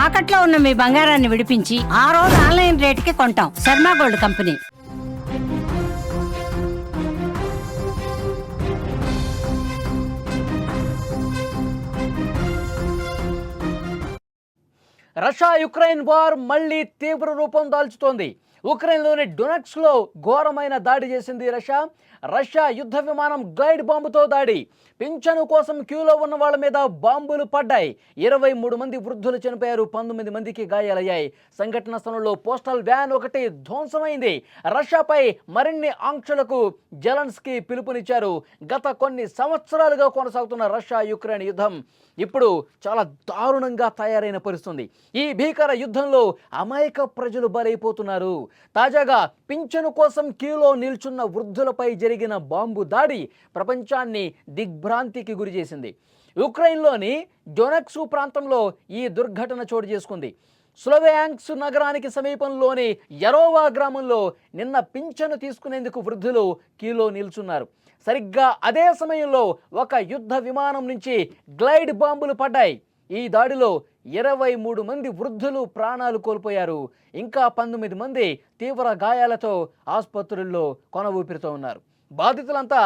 తాకట్లో ఉన్న మీ బంగారాన్ని విడిపించి ఆ రోజు ఆన్లైన్ రేటుకి కొంటాం. Sharma gold company. Russia Ukraine war మళ్లీ తీవ్ర రూపం దాల్చుతోంది. ఉక్రెయిన్లోని డొనెట్స్క్లో ఘోరమైన దాడి చేసింది రష్యా యుద్ధ విమానం గ్లైడ్ బాంబుతో దాడి. పింఛను కోసం క్యూలో ఉన్న వాళ్ళ మీద బాంబులు పడ్డాయి. 23 మంది వృద్ధులు చనిపోయారు, 19 మందికి గాయాలయ్యాయి. సంఘటన స్థలంలో పోస్టల్ వ్యాన్ ఒకటి ధ్వంసమైంది. రష్యాపై మరిన్ని ఆంక్షలకు జెలెన్స్కీ పిలుపునిచ్చారు. గత కొన్ని సంవత్సరాలుగా కొనసాగుతున్న రష్యా యుక్రెయిన్ యుద్ధం ఇప్పుడు చాలా దారుణంగా తయారైన పరిస్థితుంది. ఈ భీకర యుద్ధంలో అమాయక ప్రజలు బలైపోతున్నారు. తాజాగా పింఛను కోసం క్యూలో నిల్చున్న వృద్ధులపై జరిగిన బాంబు దాడి ప్రపంచాన్ని దిగ్భ్రాంతికి గురిచేసింది. ఉక్రెయిన్లోని డొనెట్స్క్ ప్రాంతంలో ఈ దుర్ఘటన చోటు చేసుకుంది. స్లోవియాన్స్క్ నగరానికి సమీపంలోని యరోవా గ్రామంలో నిన్న పింఛను తీసుకునేందుకు వృద్ధులు క్యూలో నిల్చున్నారు. సరిగ్గా అదే సమయంలో ఒక యుద్ధ విమానం నుంచి గ్లైడ్ బాంబులు పడ్డాయి. ఈ దాడిలో 23 మంది వృద్ధులు ప్రాణాలు కోల్పోయారు. ఇంకా 19 మంది తీవ్ర గాయాలతో ఆసుపత్రుల్లో కొన ఊపిరితో ఉన్నారు. బాధితులంతా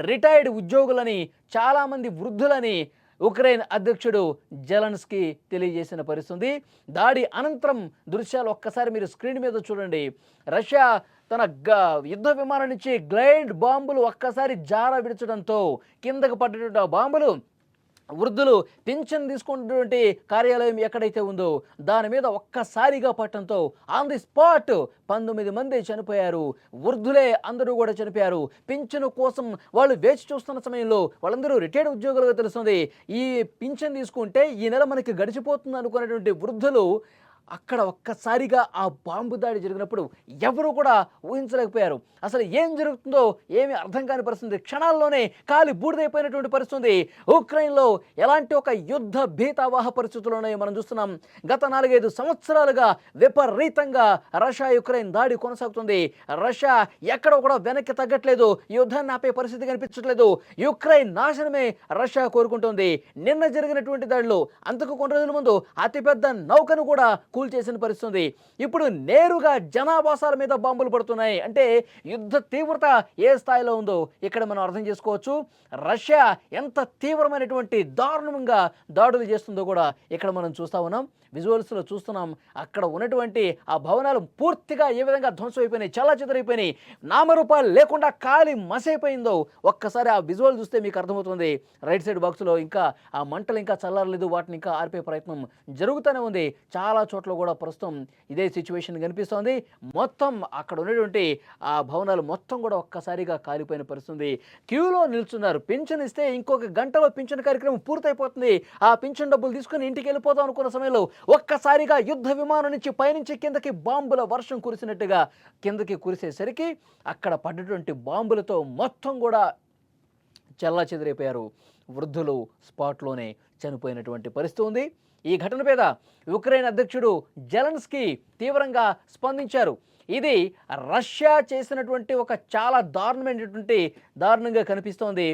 రిటైర్డ్ ఉద్యోగులని, చాలామంది వృద్ధులని ఉక్రెయిన్ అధ్యక్షుడు జెలెన్స్కీ తెలియజేసిన పరిస్థితి. దాడి అనంతరం దృశ్యాలు ఒక్కసారి మీరు స్క్రీన్ మీద చూడండి. రష్యా తన యుద్ధ విమానం నుంచి గ్లైడ్ బాంబులు ఒక్కసారి జార విడచడంతో కిందకు పడ్డటువంటి బాంబులు వృద్ధులు పింఛన్ తీసుకున్నటువంటి కార్యాలయం ఎక్కడైతే ఉందో దాని మీద ఒక్కసారిగా పట్టడంతో ఆన్ ది స్పాట్ 19 మంది చనిపోయారు. వృద్ధులే అందరూ కూడా చనిపోయారు. పింఛను కోసం వాళ్ళు వేచి చూస్తున్న సమయంలో వాళ్ళందరూ రిటైర్డ్ ఉద్యోగులుగా తెలుస్తుంది. ఈ పింఛన్ తీసుకుంటే ఈ నెల మనకి గడిచిపోతుంది అనుకున్నటువంటి వృద్ధులు అక్కడ ఒక్కసారిగా ఆ బాంబు దాడి జరిగినప్పుడు ఎవరు కూడా ఊహించలేకపోయారు. అసలు ఏం జరుగుతుందో ఏమీ అర్థం కాని పరిస్థితి. క్షణాల్లోనే కాలి బూడిదైపోయినటువంటి పరిస్థితి. ఉక్రెయిన్లో ఎలాంటి ఒక యుద్ధ భీతావాహ పరిస్థితుల్లోనే మనం చూస్తున్నాం. గత 4-5 సంవత్సరాలుగా విపరీతంగా రష్యా యుక్రెయిన్ దాడి కొనసాగుతుంది. రష్యా ఎక్కడ కూడా వెనక్కి తగ్గట్లేదు. యుద్ధాన్ని ఆపే పరిస్థితి కనిపించట్లేదు. యుక్రెయిన్ నాశనమే రష్యా కోరుకుంటుంది. నిన్న జరిగినటువంటి దాడిలో అంతకు కొన్ని రోజుల ముందు అతిపెద్ద నౌకను కూడా కూల్చేసిన పరిస్థితి. ఇప్పుడు నేరుగా జనావాసాల మీద బాంబులు పడుతున్నాయి. అంటే యుద్ధ తీవ్రత ఏ స్థాయిలో ఉందో ఇక్కడ మనం అర్థం చేసుకోవచ్చు. రష్యా ఎంత తీవ్రమైనటువంటి దారుణంగా దాడులు చేస్తుందో కూడా ఇక్కడ మనం చూస్తూ ఉన్నాం. విజువల్స్లో చూస్తున్నాం. అక్కడ ఉన్నటువంటి ఆ భవనాలు పూర్తిగా ఏ విధంగా ధ్వంసమైపోయినాయి, చాలా చెదరైపోయినాయి, నామరూపాలు లేకుండా కాలి మసైపోయిందో ఒక్కసారి ఆ విజువల్ చూస్తే మీకు అర్థమవుతుంది. రైట్ సైడ్ బాక్స్లో ఇంకా ఆ మంటలు ఇంకా చల్లారలేదు, వాటిని ఇంకా ఆర్పే ప్రయత్నం జరుగుతూనే ఉంది. చాలా చోట్ల కూడా ప్రస్తుతం ఇదే సిచ్యువేషన్ కనిపిస్తోంది. మొత్తం అక్కడ ఉన్నటువంటి ఆ భవనాలు మొత్తం కూడా ఒక్కసారిగా కాలిపోయిన పరిస్థితి. క్యూలో నిల్చున్నారు. పింఛన్ ఇస్తే ఇంకొక గంటలో పింఛన్ కార్యక్రమం పూర్తయిపోతుంది. ఆ పింఛన్ డబ్బులు తీసుకుని ఇంటికి వెళ్ళిపోతాం అనుకున్న సమయంలో ఒక్కసారిగా యుద్ధ విమానం నుంచి పైనుంచి కిందకి బాంబుల వర్షం కురిసినట్టుగా కిందకి కురిసేసరికి అక్కడ పడ్డటువంటి బాంబులతో మొత్తం కూడా చెల్లా చెదిరైపోయారు. వృద్ధులు స్పాట్లోనే చనిపోయినటువంటి పరిస్థితి ఉంది. ఈ ఘటన మీద ఉక్రెయిన్ అధ్యక్షుడు జెలెన్స్కీ తీవ్రంగా స్పందించారు. ఇది రష్యా చేసినటువంటి ఒక చాలా దారుణంగా కనిపిస్తోంది.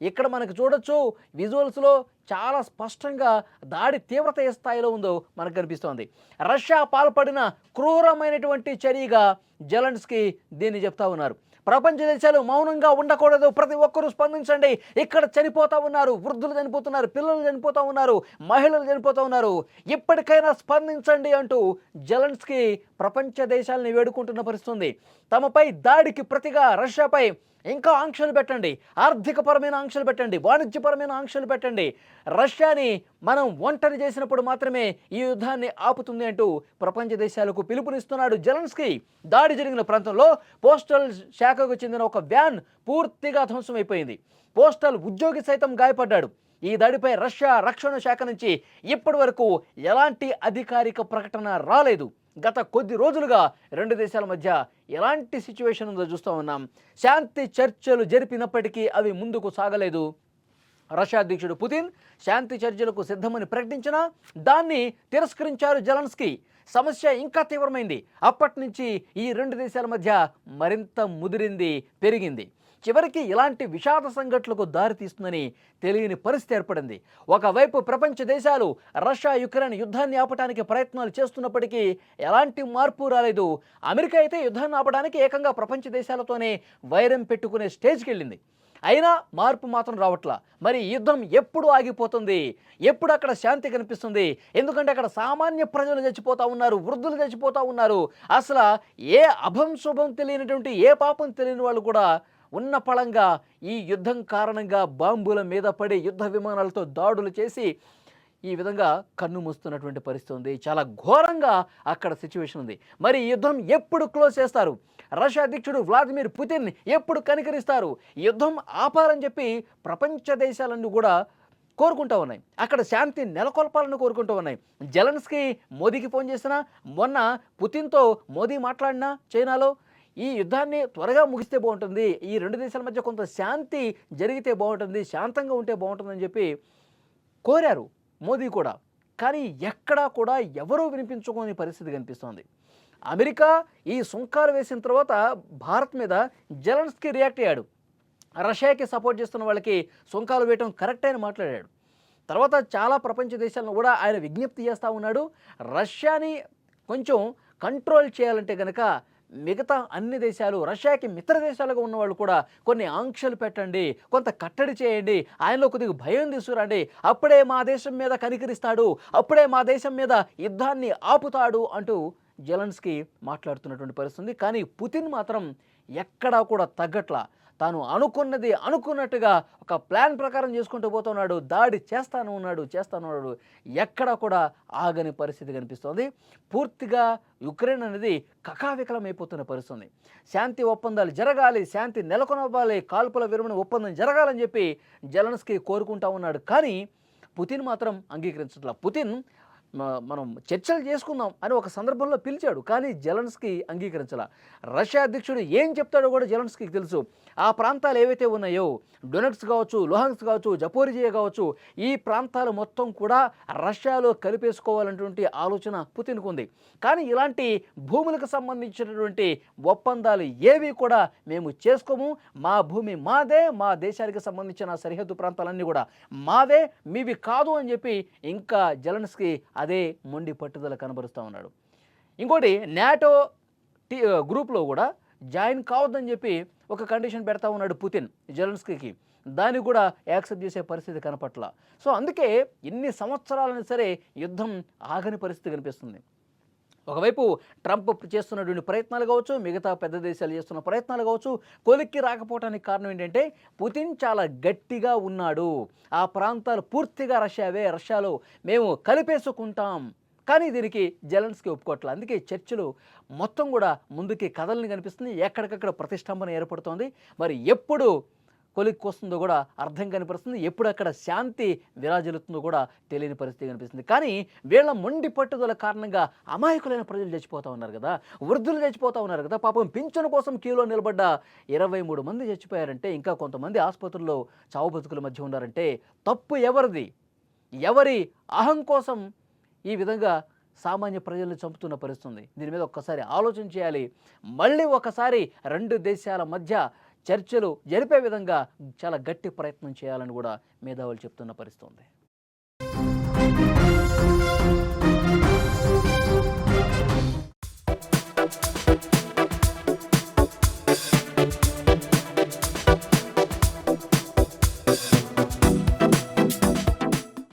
ఇక్కడ మనకు చూడొచ్చు విజువల్స్లో చాలా స్పష్టంగా దాడి తీవ్రత ఏ స్థాయిలో ఉందో మనకు కనిపిస్తోంది. రష్యా పాల్పడిన క్రూరమైనటువంటి చర్యగా జెలెన్స్కీ దీన్ని చెప్తా ఉన్నారు. ప్రపంచ దేశాలు మౌనంగా ఉండకూడదు, ప్రతి ఒక్కరూ స్పందించండి. ఇక్కడ చనిపోతూ ఉన్నారు, వృద్ధులు చనిపోతున్నారు, పిల్లలు చనిపోతూ ఉన్నారు, మహిళలు చనిపోతూ ఉన్నారు, ఇప్పటికైనా స్పందించండి అంటూ జెలెన్స్కీ ప్రపంచ దేశాలని వేడుకుంటున్న పరిస్థితి. తమపై దాడికి ప్రతిగా రష్యాపై ఇంకా ఆంక్షలు పెట్టండి, ఆర్థికపరమైన ఆంక్షలు పెట్టండి, వాణిజ్యపరమైన ఆంక్షలు పెట్టండి. రష్యాని మనం ఒంటరి చేసినప్పుడు మాత్రమే ఈ యుద్ధాన్ని ఆపుతుంది అంటూ ప్రపంచ దేశాలకు పిలుపునిస్తున్నాడు జెలెన్స్కీ. దాడి జరిగిన ప్రాంతంలో పోస్టల్ శాఖకు చెందిన ఒక వ్యాన్ పూర్తిగా ధ్వంసమైపోయింది. పోస్టల్ ఉద్యోగి సైతం గాయపడ్డాడు. ఈ దాడిపై రష్యా రక్షణ శాఖ నుంచి ఇప్పటి వరకు ఎలాంటి అధికారిక ప్రకటన రాలేదు. గత కొద్ది రోజులుగా రెండు దేశాల మధ్య ఎలాంటి సిచ్యువేషన్ ఉందో చూస్తూ ఉన్నాం. శాంతి చర్చలు జరిపినప్పటికీ అవి ముందుకు సాగలేదు. రష్యా అధ్యక్షుడు పుతిన్ శాంతి చర్చలకు సిద్ధమని ప్రకటించినా దాన్ని తిరస్కరించారు జెలెన్స్కీ. సమస్య ఇంకా తీవ్రమైంది. అప్పటి నుంచి ఈ రెండు దేశాల మధ్య మరింత ముదిరింది, పెరిగింది. చివరికి ఇలాంటి విషాద సంఘటనలకు దారితీస్తుందని తెలియని పరిస్థితి ఏర్పడింది. ఒకవైపు ప్రపంచ దేశాలు రష్యా యుక్రెయిన్ యుద్ధాన్ని ఆపడానికి ప్రయత్నాలు చేస్తున్నప్పటికీ ఎలాంటి మార్పు రాలేదు. అమెరికా అయితే యుద్ధాన్ని ఆపడానికి ఏకంగా ప్రపంచ దేశాలతోనే వైరం పెట్టుకునే స్టేజ్కి వెళ్ళింది. అయినా మార్పు మాత్రం రావట్లా. మరి యుద్ధం ఎప్పుడు ఆగిపోతుంది? ఎప్పుడు అక్కడ శాంతి కనిపిస్తుంది? ఎందుకంటే అక్కడ సామాన్య ప్రజలు చచ్చిపోతూ ఉన్నారు, వృద్ధులు చచ్చిపోతూ ఉన్నారు. అసలు ఏ అభం శుభం తెలియనటువంటి, ఏ పాపం తెలియని వాళ్ళు కూడా ఉన్న పళంగా ఈ యుద్ధం కారణంగా బాంబుల మీద పడి యుద్ధ విమానాలతో దాడులు చేసి ఈ విధంగా కన్ను మూస్తున్నటువంటి పరిస్థితి ఉంది. చాలా ఘోరంగా అక్కడ సిచ్యువేషన్ ఉంది. మరి ఈ యుద్ధం ఎప్పుడు క్లోజ్ చేస్తారు? రష్యా అధ్యక్షుడు వ్లాదిమిర్ పుతిన్ ఎప్పుడు కనికరిస్తారు? యుద్ధం ఆపాలని చెప్పి ప్రపంచ దేశాలన్నీ కూడా కోరుకుంటూ ఉన్నాయి. అక్కడ శాంతి నెలకొల్పాలని కోరుకుంటూ ఉన్నాయి. జెలెన్స్కీ మోదీకి ఫోన్ చేసినా, మొన్న పుతిన్తో మోదీ మాట్లాడినా చైనాలో ఈ యుద్ధాన్ని త్వరగా ముగిస్తే బాగుంటుంది, ఈ రెండు దేశాల మధ్య కొంత శాంతి జరిగితే బాగుంటుంది, శాంతంగా ఉంటే బాగుంటుందని చెప్పి కోరారు మోదీ కూడా. కానీ ఎక్కడా కూడా ఎవరూ వినిపించుకోని పరిస్థితి కనిపిస్తోంది. అమెరికా ఈ సుంకాలు వేసిన తర్వాత భారత్ మీద జెలెన్స్కీ రియాక్ట్ అయ్యాడు. రష్యాకి సపోర్ట్ చేస్తున్న వాళ్ళకి సుంకాలు వేయటం కరెక్ట్ అని మాట్లాడాడు. తర్వాత చాలా ప్రపంచ దేశాలను కూడా ఆయన విజ్ఞప్తి చేస్తూ ఉన్నాడు, రష్యాని కొంచెం కంట్రోల్ చేయాలంటే కనుక మిగతా అన్ని దేశాలు, రష్యాకి మిత్ర దేశాలుగా ఉన్నవాళ్ళు కూడా కొన్ని ఆంక్షలు పెట్టండి, కొంత కట్టడి చేయండి, ఆయనలో కొద్దిగా భయం తీసుకురండి, అప్పుడే మా దేశం మీద కనికరిస్తాడు, అప్పుడే మా దేశం మీద యుద్ధాన్ని ఆపుతాడు అంటూ జెలెన్స్కీ మాట్లాడుతున్నటువంటి పరిస్థితి. కానీ పుతిన్ మాత్రం ఎక్కడా కూడా తగ్గట్లా. తాను అనుకున్నది అనుకున్నట్టుగా ఒక ప్లాన్ ప్రకారం చేసుకుంటూ పోతున్నాడు. దాడి చేస్తాను ఉన్నాడు. ఎక్కడా కూడా ఆగని పరిస్థితి కనిపిస్తోంది. పూర్తిగా యుక్రెయిన్ అనేది కకావికలమైపోతున్న పరిస్థితి. శాంతి ఒప్పందాలు జరగాలి, శాంతి నెలకొనవ్వాలి, కాల్పుల విరమణ ఒప్పందం జరగాలని చెప్పి జెలెన్స్కీ కోరుకుంటా ఉన్నాడు. కానీ పుతిన్ మాత్రం అంగీకరించట్లా. పుతిన్ మనం చర్చలు చేసుకుందాం అని ఒక సందర్భంలో పిలిచాడు, కానీ జెలెన్స్కీ అంగీకరించాల. రష్యా అధ్యక్షుడు ఏం చెప్తాడో కూడా జెలెన్స్కీకి తెలుసు. ఆ ప్రాంతాలు ఏవైతే ఉన్నాయో, డొనెట్స్ కావచ్చు, లుహాన్స్క్ కావచ్చు, జపోరిజియా కావచ్చు, ఈ ప్రాంతాలు మొత్తం కూడా రష్యాలో కలిపేసుకోవాలనేటువంటి ఆలోచన పుతిన్కు ఉంది. కానీ ఇలాంటి భూములకు సంబంధించినటువంటి ఒప్పందాలు ఏవి కూడా మేము చేసుకోము, మా భూమి మాదే, మా దేశానికి సంబంధించిన సరిహద్దు ప్రాంతాలన్నీ కూడా మావే, మీవి కాదు అని చెప్పి ఇంకా జెలెన్స్కీ అదే మొండి పట్టుదల కనబరుస్తూ ఉన్నాడు. ఇంకోటి, నాటో గ్రూప్లో కూడా జాయిన్ కావద్దని చెప్పి ఒక కండిషన్ పెడతా ఉన్నాడు పుతిన్ జెలెన్స్కీకి. దాన్ని కూడా యాక్సెప్ట్ చేసే పరిస్థితి కనపట్ల. సో అందుకే ఇన్ని సంవత్సరాలైనా సరే యుద్ధం ఆగని పరిస్థితి కనిపిస్తుంది. ఒకవైపు ట్రంప్ చేస్తున్నటువంటి ప్రయత్నాలు కావచ్చు, మిగతా పెద్ద దేశాలు చేస్తున్న ప్రయత్నాలు కావచ్చు, కొలిక్కి రాకపోవడానికి కారణం ఏంటంటే పుతిన్ చాలా గట్టిగా ఉన్నాడు. ఆ ప్రాంతాలు పూర్తిగా రష్యావే, రష్యాలో మేము కలిపేసుకుంటాం. కానీ దీనికి జెలెన్స్కీ ఒప్పుకోవట్లేదు. అందుకే చర్చలు మొత్తం కూడా ముందుకి కదలని కనిపిస్తుంది. ఎక్కడికక్కడ ప్రతిష్టంభన ఏర్పడుతోంది. మరి ఎప్పుడు కొలిక్కి వస్తుందో కూడా అర్థం కనిపిస్తుంది, ఎప్పుడు అక్కడ శాంతి విరాజిల్లుతుందో కూడా తెలియని పరిస్థితి కనిపిస్తుంది. కానీ వీళ్ళ మొండి పట్టుదల కారణంగా అమాయకులైన ప్రజలు చచ్చిపోతూ ఉన్నారు కదా, వృద్ధులు చచ్చిపోతూ ఉన్నారు కదా. పాపం పింఛను కోసం క్యూలో నిలబడ్డ 23 మంది చచ్చిపోయారంటే, ఇంకా కొంతమంది ఆసుపత్రుల్లో చావు బతుకుల మధ్య ఉన్నారంటే తప్పు ఎవరిది? ఎవరి అహం కోసం ఈ విధంగా సామాన్య ప్రజలను చంపుతున్న పరిస్థితుంది? దీని మీద ఒక్కసారి ఆలోచన చేయాలి. మళ్ళీ ఒకసారి రెండు దేశాల మధ్య చర్చలు జరిపే విధంగా చాలా గట్టి ప్రయత్నం చేయాలని కూడా మేధావులు చెప్తున్న పరిస్థితి ఉంది.